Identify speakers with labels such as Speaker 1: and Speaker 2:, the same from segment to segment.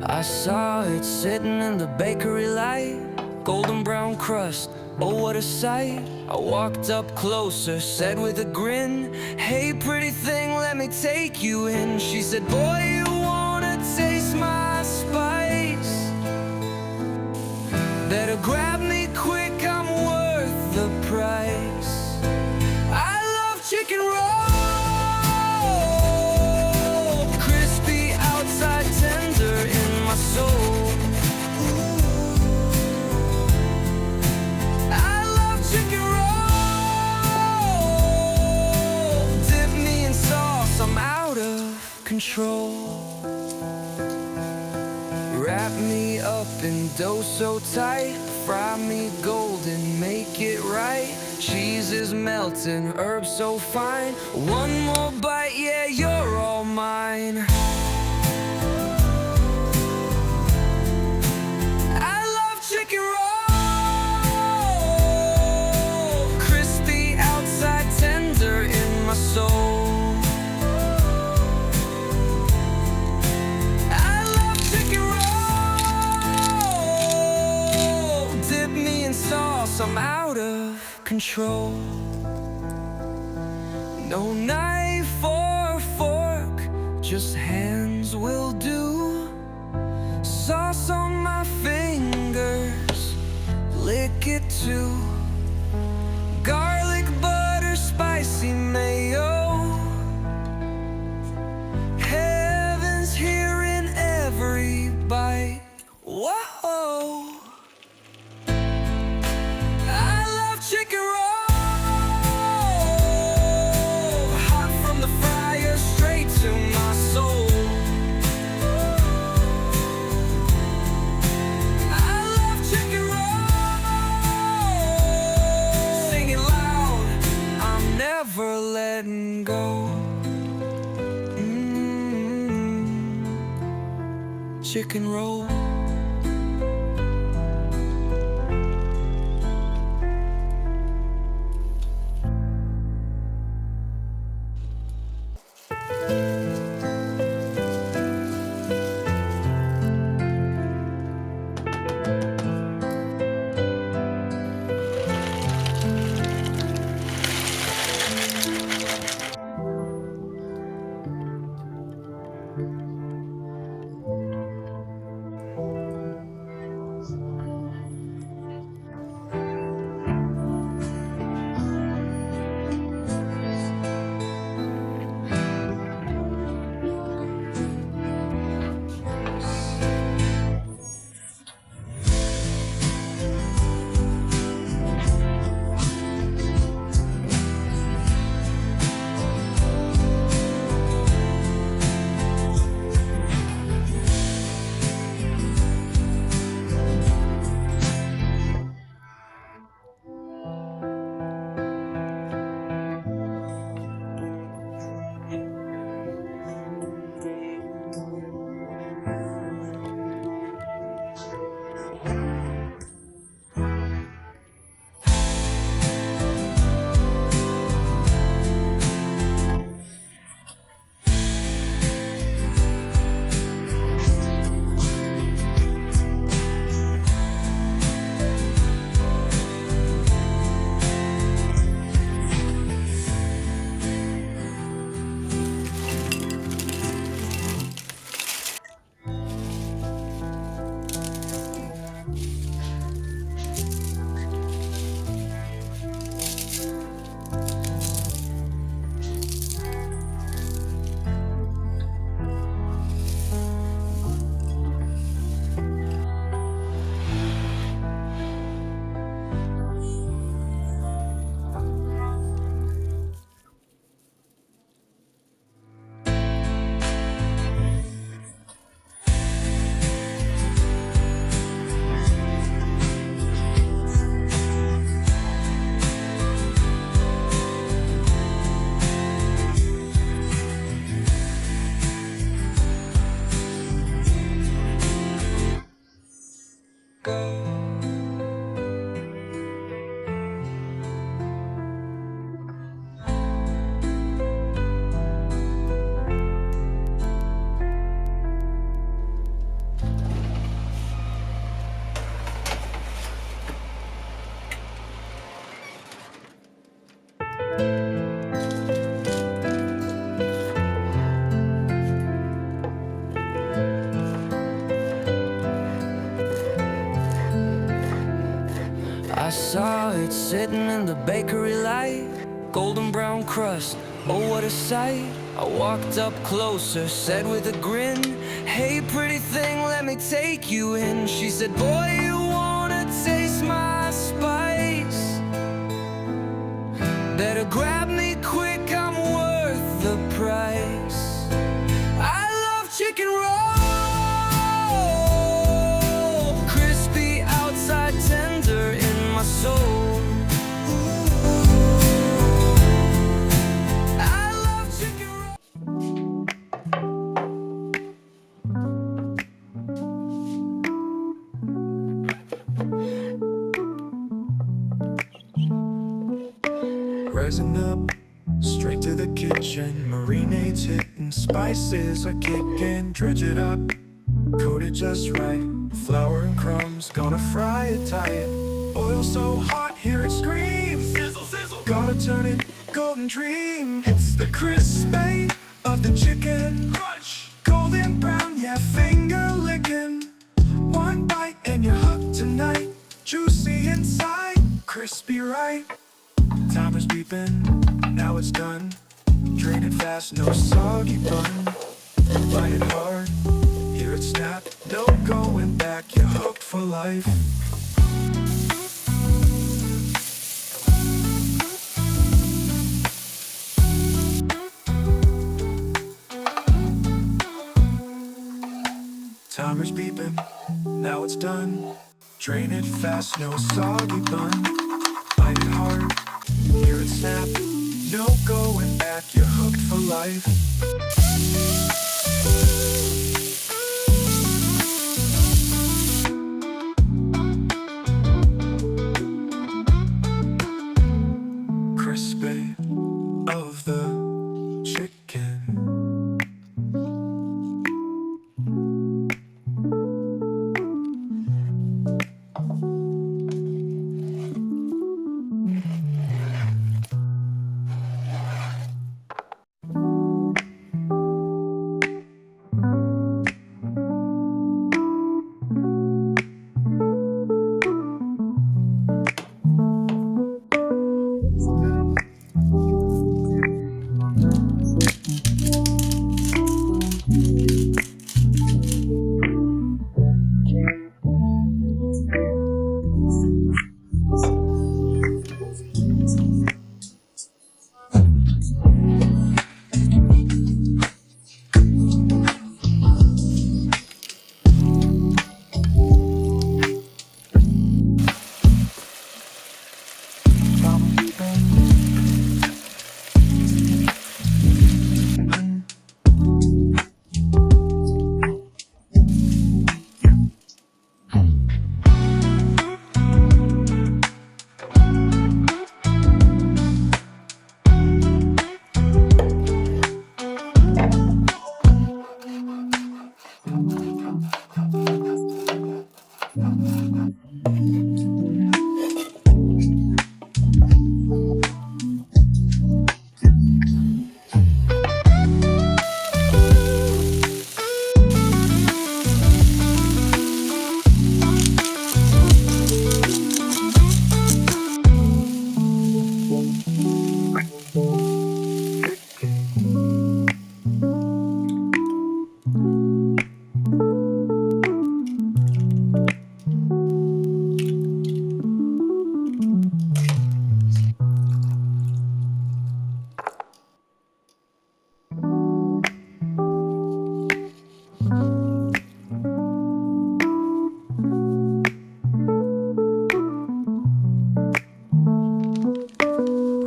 Speaker 1: I saw it sitting in the bakery light, golden brown crust, oh what a sight. I walked up closer, said with a grin, hey pretty thing, let me take you in. She said, boy, you wanna taste my spice? Better grab me quick, I'm worth the price. I love chicken roll, crispy outside, tender in my soul. I love chicken roll, dip me in sauce, I'm out of control. Wrap me up in dough so tight, fry me golden, make it right. Cheese is melting, herbs so fine. One more bite, yeah, you're all mine. I love chicken roll, crispy outside, tender in my soul. I'm out of control. No knife or fork, just hands will do. Sauce on my fingers, lick it too. Garlic, butter, spicy mayo. Heaven's here in every bite. Whoa! Chicken roll, hot from the fryer, straight to my soul. I love chicken roll, sing it loud, I'm never letting go. Chicken roll. I saw it sitting in the bakery light, golden brown crust, oh what a sight. I walked up closer, said with a grin, hey pretty thing, let me take you in. She said, boy, you wanna taste my spice? Better grab me quick, I'm worth the price. I love chicken roll, crispy outside, tender in my soul.
Speaker 2: Rising up, straight to the kitchen. Marinades hitting, spices are kicking. Dredge it up, coat it just right. Flour and crumbs, gonna fry it tight. Oil so hot, hear it scream. Sizzle, sizzle, gotta turn it golden dream. It's the crispy of the chicken. Crunch, golden brown, yeah, finger licking. One bite and you're hooked tonight. Juicy inside, crispy right. Timer's beeping, now it's done. Drain it fast, no soggy bun. Bite it hard, hear it snap. No going back, you're hooked for life. Timer's beeping, now it's done. Drain it fast, no soggy bun. Bite it hard, hear it snap. No going back, you're hooked for life. Crispy of the chicken.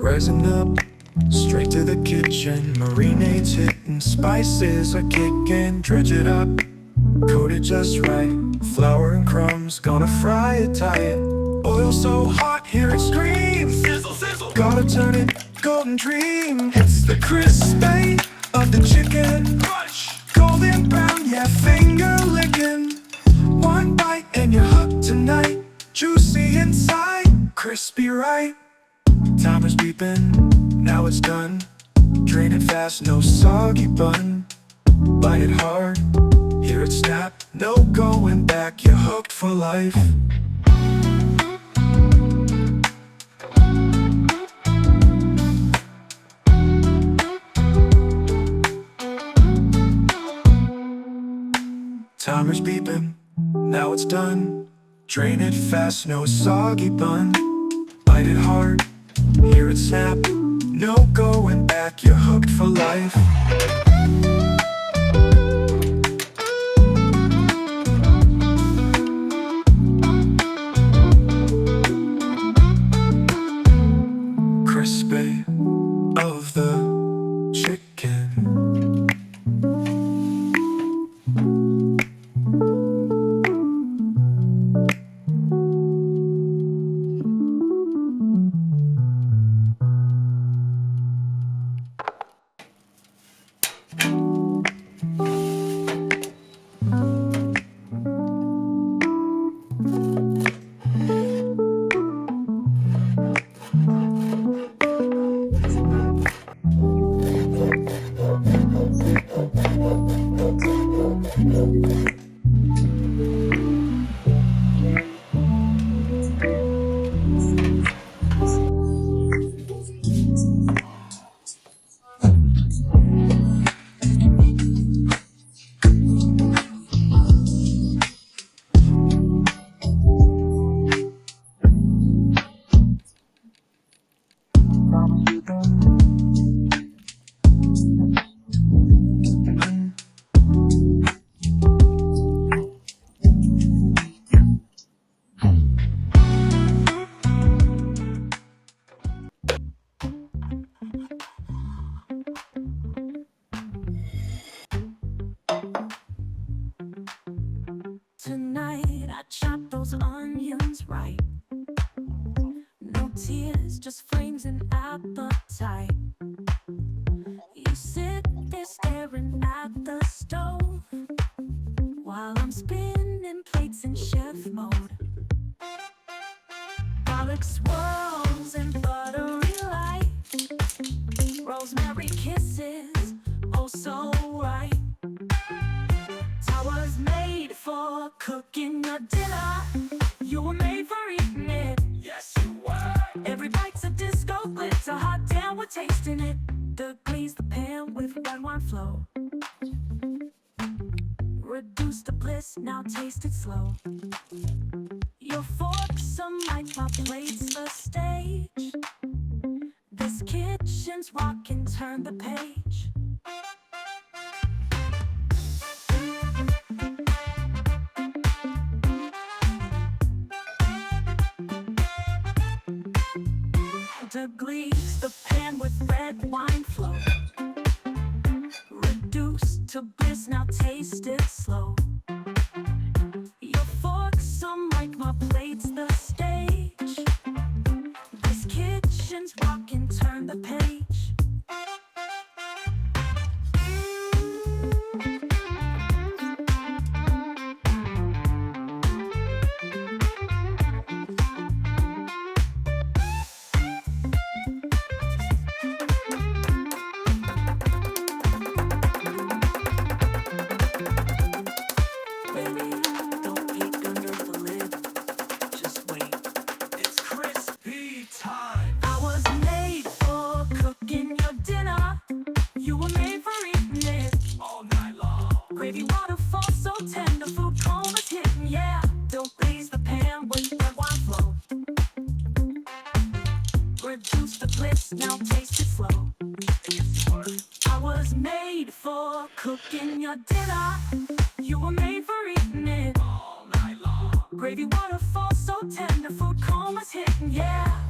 Speaker 2: Rising up, straight to the kitchen. Marinades hitting, spices are kicking. Dredge it up, coat it just right. Flour and crumbs, gonna fry it tight. Oil so hot, hear it scream. Sizzle, sizzle, gotta turn it golden dream. It's the crispy of the chicken. Crunch, golden brown, yeah, finger licking. One bite and you're hooked tonight. Juicy inside, crispy right. Timer's beeping, now it's done. Drain it fast, no soggy bun. Bite it hard, hear it snap. No going back, you're hooked for life. timers beeping. Now it's done. Drain it fast, no soggy bun. Bite it hard, hear it snap. No going back, you're hooked for life. Crispy of the chicken.
Speaker 3: Tonight I chop those onions right. No tears, just flames and appetite. You sit there staring at the stove while I'm spinning plates in chef mode. Garlic swirls and buttery light. Rosemary kisses, oh so right. Towers made for cooking your dinner. You were made for eating it. Yes, you were. Every bite's a disco glitter. Hot damn, we're tasting it. Degrease the pan with red wine flow. Reduce the bliss, now taste it slow. Your forks are like my plates, the stage. This kitchen's rockin', turn the page. Degrease the pan with red wine flow. Reduce to bliss, now taste it slow. Your forks are like my plates, the stage. This kitchen's rockin', turn the page. Gravy waterfall so tender, food coma's hitting, yeah. Don't please the pan with red wine flow. Reduce the bliss, now taste it slow. I was made for cooking your dinner. You were made for eating it all night long. Gravy waterfall so tender, food coma's hitting, yeah.